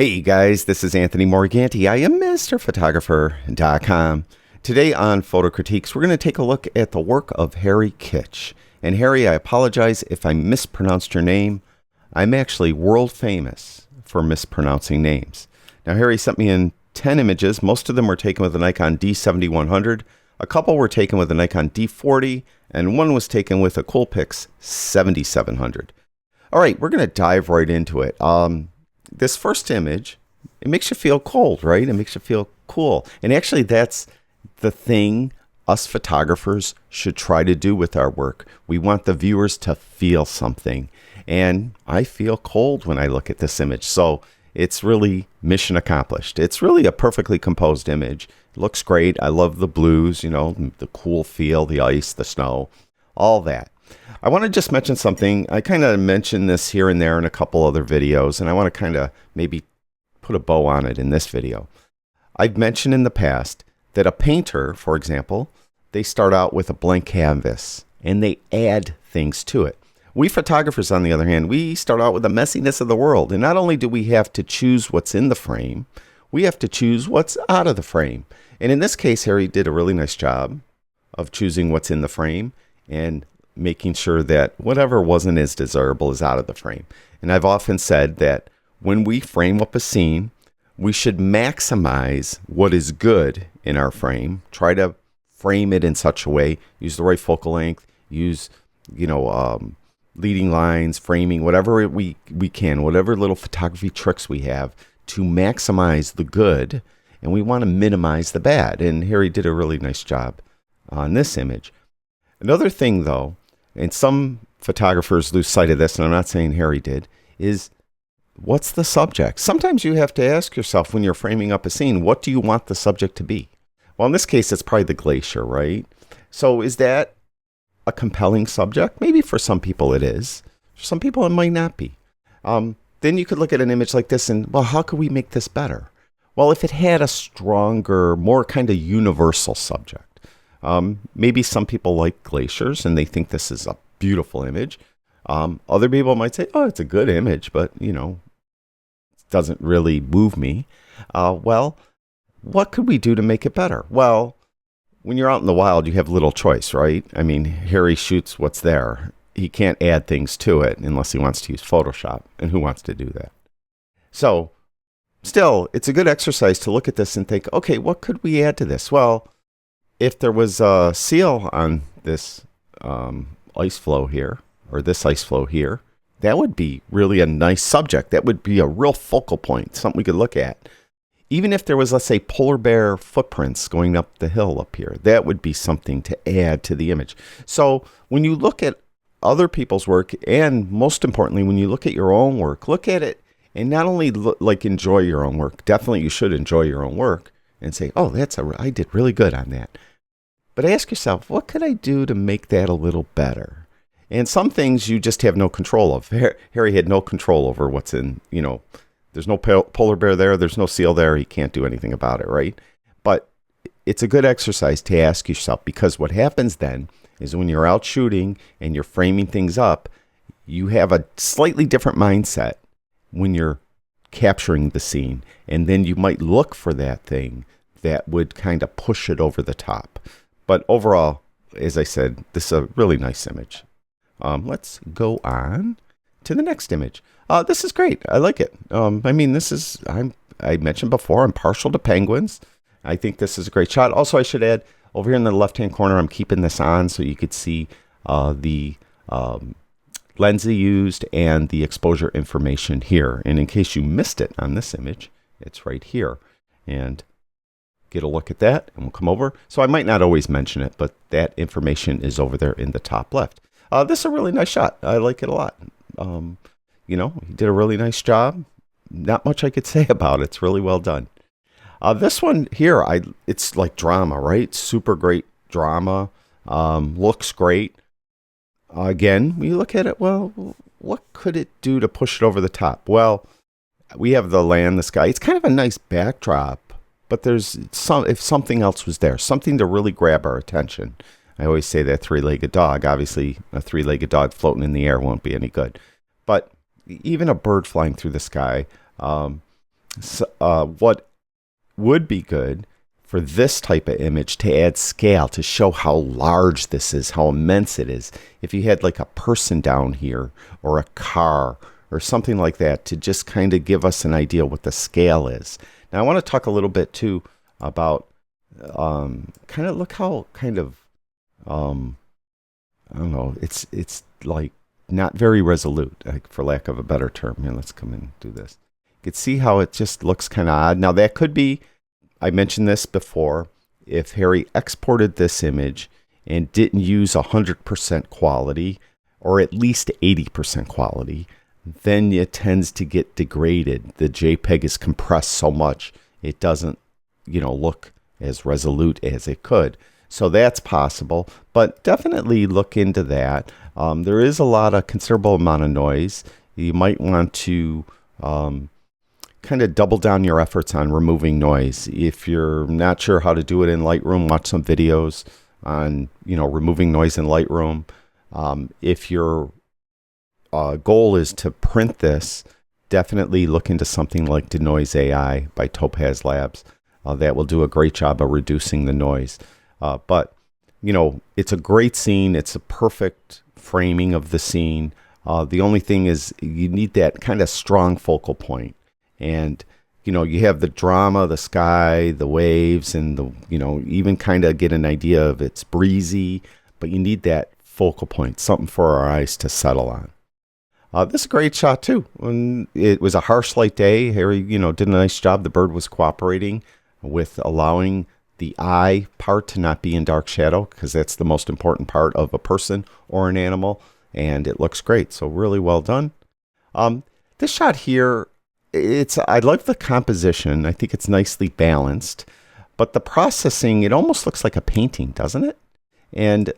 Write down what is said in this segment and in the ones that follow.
Hey guys, this is Anthony Morganti. I am MrPhotographer.com. Today on Photo Critiques, we're going to take a look at the work of Harry Kitch. And Harry, I apologize if I mispronounced your name. I'm actually world famous for mispronouncing names. Now, Harry sent me in 10 images. Most of them were taken with a Nikon D7100. A couple were taken with a Nikon D40, and one was taken with a Coolpix 7700. All right, we're going to dive right into it. This first image, it makes you feel cold, right? It makes you feel cool. And actually, that's the thing us photographers should try to do with our work. We want the viewers to feel something. And I feel cold when I look at this image. So it's really mission accomplished. It's really a perfectly composed image. It looks great. I love the blues, you know, the cool feel, the ice, the snow, all that. I want to just mention something. I kind of mentioned this here and there in a couple other videos, and I want to kind of maybe put a bow on it in this video. I've mentioned in the past that a painter, for example, they start out with a blank canvas, and they add things to it. We photographers, on the other hand, we start out with the messiness of the world, and not only do we have to choose what's in the frame, we have to choose what's out of the frame. And in this case, Harry did a really nice job of choosing what's in the frame and making sure that whatever wasn't as desirable is out of the frame. And I've often said that when we frame up a scene, we should maximize what is good in our frame. Try to frame it in such a way, use the right focal length, use, leading lines, framing, whatever we can, whatever little photography tricks we have to maximize the good, and we want to minimize the bad. And Harry did a really nice job on this image. Another thing, though, and some photographers lose sight of this, and I'm not saying Harry did, is what's the subject? Sometimes you have to ask yourself when you're framing up a scene, what do you want the subject to be? Well, in this case, it's probably the glacier, right? So is that a compelling subject? Maybe for some people it is. For some people it might not be. Then you could look at an image like this and, well, how could we make this better? Well, if it had a stronger, more kind of universal subject. Maybe some people like glaciers and they think this is a beautiful image. Other people might say, oh, it's a good image, but, it doesn't really move me. Well, what could we do to make it better? Well, when you're out in the wild, you have little choice, right? I mean, Harry shoots what's there. He can't add things to it unless he wants to use Photoshop. And who wants to do that? So, still, it's a good exercise to look at this and think, okay, what could we add to this? Well, if there was a seal on this ice floe here, or this ice floe here, that would be really a nice subject. That would be a real focal point, something we could look at. Even if there was, let's say, polar bear footprints going up the hill up here, that would be something to add to the image. So when you look at other people's work, and most importantly, when you look at your own work, look at it and not only enjoy your own work. Definitely you should enjoy your own work and say, oh, I did really good on that. But ask yourself, what could I do to make that a little better? And some things you just have no control of. Harry had no control over what's in, there's no polar bear there, there's no seal there, he can't do anything about it, right? But it's a good exercise to ask yourself, because what happens then is when you're out shooting and you're framing things up, you have a slightly different mindset when you're capturing the scene. And then you might look for that thing that would kind of push it over the top. But overall, as I said, this is a really nice image. Let's go on to the next image. This is great. I like it. I mentioned before, I'm partial to penguins. I think this is a great shot. Also, I should add, over here in the left-hand corner, I'm keeping this on so you could see the lens they used and the exposure information here. And in case you missed it on this image, it's right here. And get a look at that, and we'll come over. So I might not always mention it, but that information is over there in the top left. This is a really nice shot. I like it a lot. He did a really nice job. Not much I could say about it. It's really well done. This one here, it's like drama, right? Super great drama. Looks great. Again, when you look at it, well, what could it do to push it over the top? Well, we have the land, the sky. It's kind of a nice backdrop. But if something else was there, something to really grab our attention. I always say that three-legged dog. Obviously, a three-legged dog floating in the air won't be any good. But even a bird flying through the sky, So, what would be good for this type of image to add scale to show how large this is, how immense it is. If you had like a person down here or a car or something like that to just kind of give us an idea what the scale is. Now I want to talk a little bit too about kind of look how kind of I don't know, it's like not very resolute, like, for lack of a better term. Here, let's come in and do this. You can see how it just looks kind of odd. Now that could be, I mentioned this before, if Harry exported this image and didn't use 100% quality or at least 80% quality, then it tends to get degraded. The JPEG is compressed so much it doesn't, look as resolute as it could. So that's possible, but definitely look into that. There is a lot of considerable amount of noise. You might want to kind of double down your efforts on removing noise. If you're not sure how to do it in Lightroom, watch some videos on removing noise in Lightroom. If your goal is to print this, definitely look into something like Denoise AI by Topaz Labs. That will do a great job of reducing the noise. But it's a great scene. It's a perfect framing of the scene. The only thing is you need that kind of strong focal point. And, you have the drama, the sky, the waves, and even kind of get an idea of it's breezy, but you need that focal point, something for our eyes to settle on. This is a great shot too. When it was a harsh light day, Harry, did a nice job. The bird was cooperating with allowing the eye part to not be in dark shadow, because that's the most important part of a person or an animal, and it looks great. So really well done. This shot here, I love the composition. I think it's nicely balanced, but the processing, it almost looks like a painting, doesn't it? And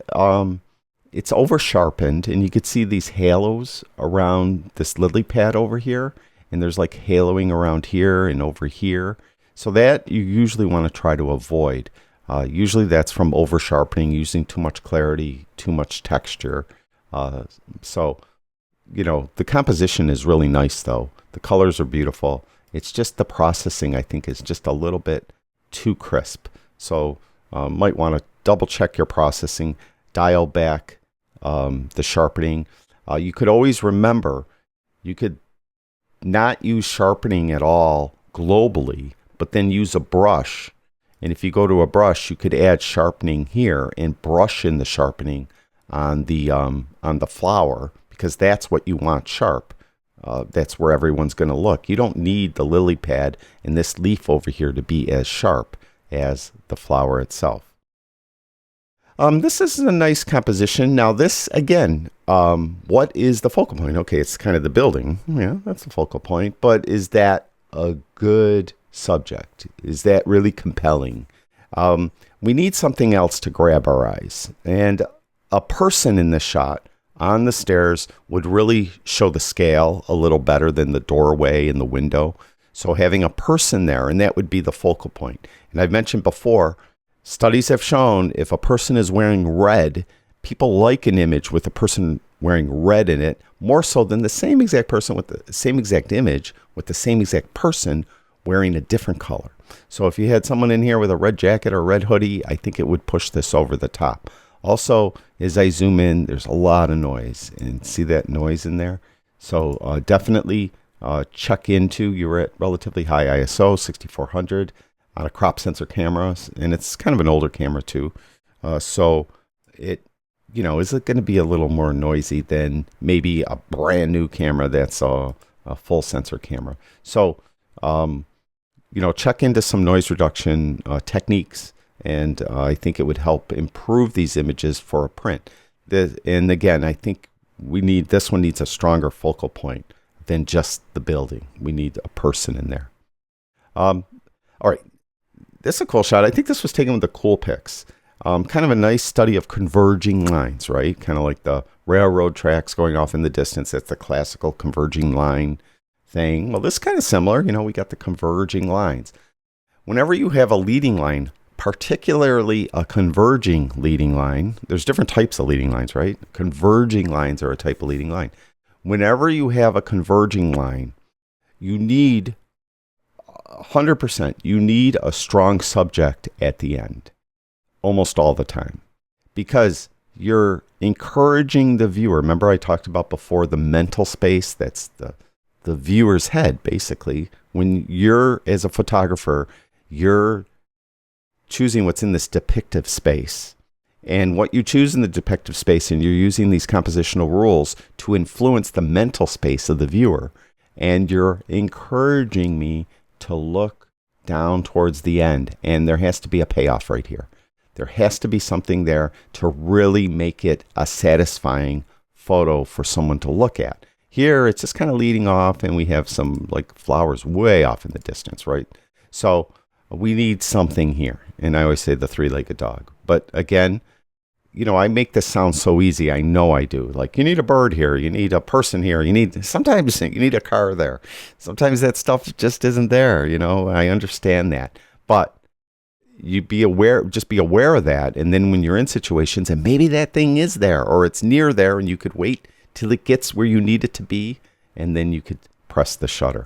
it's over sharpened, and you could see these halos around this lily pad over here, and there's like haloing around here and over here. So that you usually want to try to avoid. Usually that's from over sharpening, using too much clarity, too much texture. So the composition is really nice though. The colors are beautiful. It's just the processing, I think, is just a little bit too crisp. So might want to double check your processing, dial back the sharpening. You could always remember, you could not use sharpening at all globally, but then use a brush. And if you go to a brush, you could add sharpening here and brush in the sharpening on the flower, because that's what you want sharp. That's where everyone's going to look. You don't need the lily pad and this leaf over here to be as sharp as the flower itself. This is a nice composition. Now this, again, what is the focal point? Okay, it's kind of the building. Yeah, that's the focal point. But is that a good subject? Is that really compelling? We need something else to grab our eyes. And a person in this shot on the stairs would really show the scale a little better than the doorway and the window. So having a person there, and that would be the focal point. And I've mentioned before, studies have shown if a person is wearing red, people like an image with a person wearing red in it more so than the same exact person with the same exact image with the same exact person wearing a different color. So if you had someone in here with a red jacket or a red hoodie, I think it would push this over the top. Also, as I zoom in, there's a lot of noise, and see that noise in there? So definitely check into, you're at relatively high ISO, 6400 on a crop sensor camera, and it's kind of an older camera too. So it, is it going to be a little more noisy than maybe a brand new camera that's a full sensor camera. So, check into some noise reduction techniques, and I think it would help improve these images for a print. And again, I think this one needs a stronger focal point than just the building. We need a person in there. All right, this is a cool shot. I think this was taken with the Coolpix. Kind of a nice study of converging lines, right? Kind of like the railroad tracks going off in the distance. That's the classical converging line thing. Well, this is kind of similar. We got the converging lines. Whenever you have a leading line, particularly a converging leading line, there's different types of leading lines, right? Converging lines are a type of leading line. Whenever you have a converging line, you need 100%, you need a strong subject at the end, almost all the time, because you're encouraging the viewer. Remember I talked about before the mental space, that's the viewer's head, basically. When you're, as a photographer, you're choosing what's in this depictive space. And what you choose in the depictive space, and you're using these compositional rules to influence the mental space of the viewer. And you're encouraging me to look down towards the end. And there has to be a payoff right here. There has to be something there to really make it a satisfying photo for someone to look at. Here, it's just kind of leading off, and we have some like flowers way off in the distance, right? So we need something here. And I always say the three-legged dog. But again, you know, I make this sound so easy. I know I do. Like, you need a bird here. You need a person here. Sometimes you need a car there. Sometimes that stuff just isn't there. You know, I understand that. But just be aware of that. And then when you're in situations and maybe that thing is there or it's near there, and you could wait till it gets where you need it to be, and then you could press the shutter.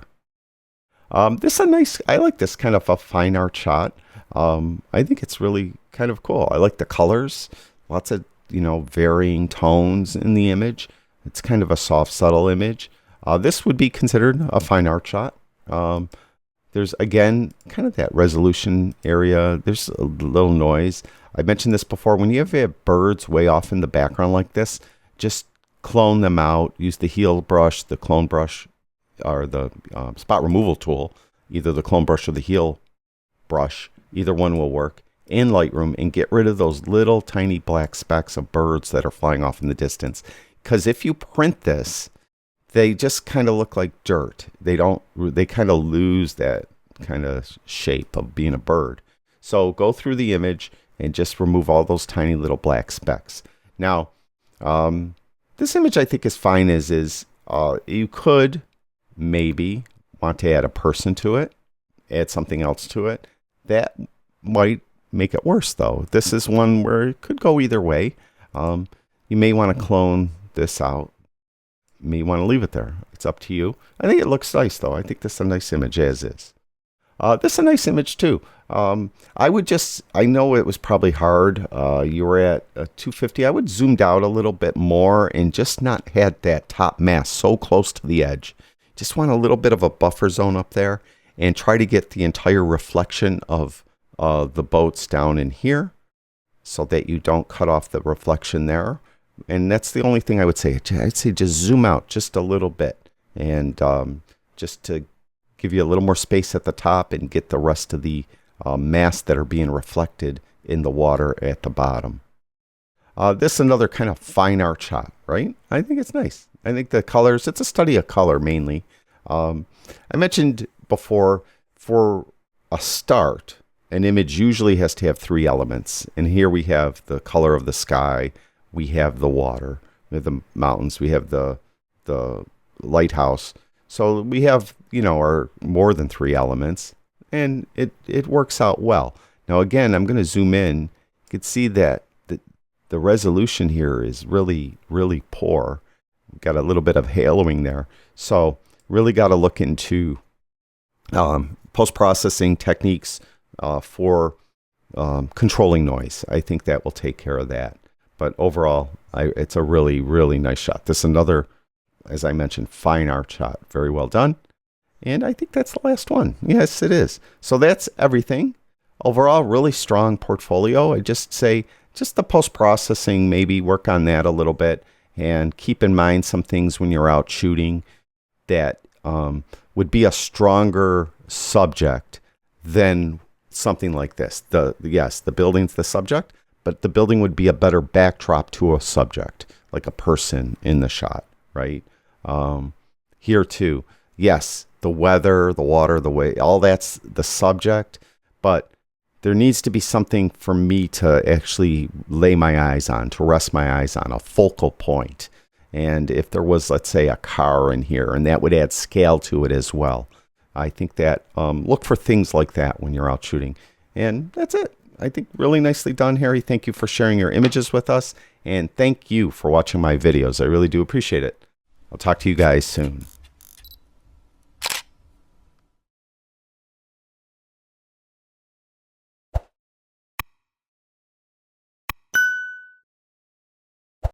This is a nice, I like this kind of a fine art shot. I think it's really kind of cool. I like the colors. Lots of, you know, varying tones in the image. It's kind of a soft, subtle image. This would be considered a fine art shot. There's, again, kind of that resolution area. There's a little noise. I mentioned this before. When you have birds way off in the background like this, just clone them out. Use the heel brush, the clone brush, or the spot removal tool. Either the clone brush or the heel brush. Either one will work. In Lightroom, and get rid of those little tiny black specks of birds that are flying off in the distance. Because if you print this, they just kind of look like dirt. They kind of lose that kind of shape of being a bird. So go through the image and just remove all those tiny little black specks. Now, this image I think is fine as is. You could maybe want to add a person to it, add something else to it. That might make it worse, though. This is one where it could go either way. You may want to clone this out. You may want to leave it there. It's up to you. I think it looks nice, though. I think this is a nice image as is. This is a nice image, too. I know it was probably hard. You were at 250. I would zoomed out a little bit more and just not had that top mask so close to the edge. Just want a little bit of a buffer zone up there and try to get the entire reflection of the boats down in here so that you don't cut off the reflection there. And that's the only thing I would say. I'd say just zoom out just a little bit, and just to give you a little more space at the top and get the rest of the masks that are being reflected in the water at the bottom. This is another kind of fine art shot, right? I think it's nice. I think the colors, it's a study of color mainly. I mentioned before, for a start, an image usually has to have three elements. And here we have the color of the sky, we have the water, we have the mountains, we have the lighthouse. So we have, you know, our more than three elements, and it works out well. Now again, I'm going to zoom in. You can see that the resolution here is really, really poor. We've got a little bit of haloing there. So really got to look into post-processing techniques for controlling noise. I think that will take care of that. But overall, it's a really, really nice shot. This is another, as I mentioned, fine art shot. Very well done. And I think that's the last one. Yes, it is. So that's everything. Overall, really strong portfolio. I just say, just the post-processing, maybe work on that a little bit. And keep in mind some things when you're out shooting that would be a stronger subject than something like this. Yes, the building's the subject, but the building would be a better backdrop to a subject, like a person in the shot, right? Here too, yes, the weather, the water, the way, all that's the subject, but there needs to be something for me to actually lay my eyes on, to rest my eyes on, a focal point. And if there was, let's say, a car in here, and that would add scale to it as well. I think that look for things like that when you're out shooting. And that's it. I think really nicely done, Harry. Thank you for sharing your images with us. And thank you for watching my videos. I really do appreciate it. I'll talk to you guys soon.